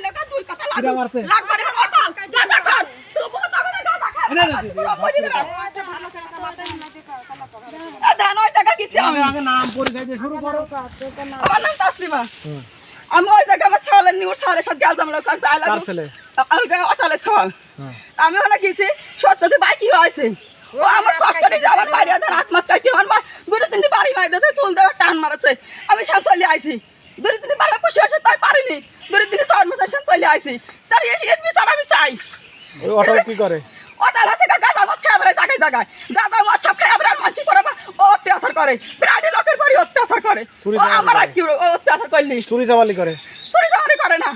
লাগা দুই কথা কিরা মারছে? লাগবে রে কথা গাদা খান তুই বহুত আগে গাদা খান না না দিদি দান ওই জায়গা গেছি আমি আগে নাম পরিচয় দিয়ে শুরু করো। আমার নাম তাসলিমা আমি ওই জায়গা আমার ছাওয়ালের নিউর ছাওয়ালের সাথে গেলাম লোক কাছে কার আলাদা ছেলে? আলগা অটালে ছাওয়াল হ্যাঁ। আমি ওখানে গেছি সত্যি বাই কি হয়েছে ও আমার কষ্ট করে আমার মারিয়া দেন আত্মাত কাটি আমার মা দুটো তিনটি বাড়ি মারি দিয়েছে চুল দেওয়া টান মারাছে আমি সান চলে আইছি দুটো তিনটি বাড়ি খুশি হয়েছে তাই পারিনি দুটো তিনটি চার মাসের সান চলে আইছি তার এসে এর বিচার আমি চাই ওই অটো কি করে? ওটা আছে গাঁদা মদ খেয়ে বেড়ায় জায়গায় জায়গায় গাঁদা মদ সব খেয়ে বেড়ার মানসি করে ও অত্যাচার করে বিরাট লোকের পরে অত্যাচার করে চুরি ও চামারি আমার করে। আজকে অত্যাচার করলি চুরি চামালি করে। চুরি চামারি করে না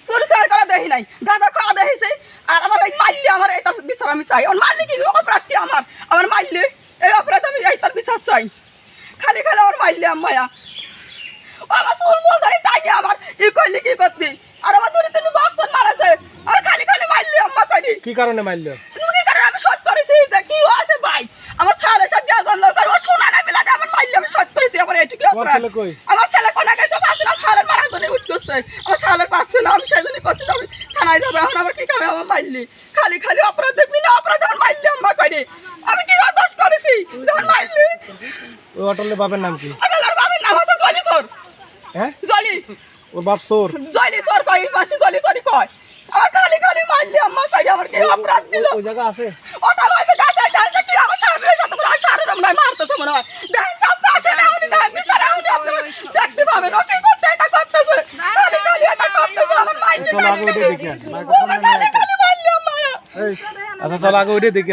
চুরি চামারি করা দেখি নাই গাঁদা খাওয়া দেখিছে আর আমার এই মারলি আমার এই তার বিচার আমি চাই আমার মারলি কি অপরাধ কি আমার মারলি এই অপরাধ আমি এই তার বিচার চাই খালি খালি আমার মারলি আম্মায়া ও আমার চুল বল ধরে টাইনি আমার ই করলি কি করতি আর আমার দূরে তুমি বক্সন মারাছে আর খালি খালি মারলি আম্মা কইনি কি কারণে মারলো? তুমি কি করে আমি শোধ করেছি যে কি হয়েছে ভাই আমার ছেলের সাথে আগুন লাগার ও শোনা না মিলাটা আমার মারলে আমি শোধ করেছি আমার এটুকু তোমার অপরাধ ছেলে কই? আমার ছেলে কোনা গেছে পাচ্ছে না ছেলের মারা ধরে উঠ করছে আমার ছেলের পাচ্ছে না আমি সেজন্যই করছি আমি থানায় যাবো এখন আমার কি খাবে আমার মারলি খালি খালি অপরাধ দেখবি না অপরাধ আমার মারলি আম্মা কইনি আমি কি দোষ করেছি যখন মারলি ওই অটোলে বাপের নাম কি? আমার বাবার নাম হচ্ছে জলি চোর হ্যাঁ? জলি ওর বাপ চোর? জলি চোর কই পাশে জলি চোরি কয় আমার খালি খালি মারলি আম্মা কইনি আমার কি অপরাধ ছিল ওই জায়গা আছে? ওটা লইতে যাচ্ছে ডালটা কি আমার সামনের সাথে পুরো সারের মনে হয় মারতেছে মনে হয় দেন সব পাশে না উনি না বিচারে উনি আপনারা দেখতে পাবেন ও কি করতে এটা করতেছে খালি খালি এটা করতেছে আমার মাইন্ড চলো আগে ওইটা দেখি। খালি খালি মারলি আম্মা এই আচ্ছা চলো আগে ওইটা দেখি।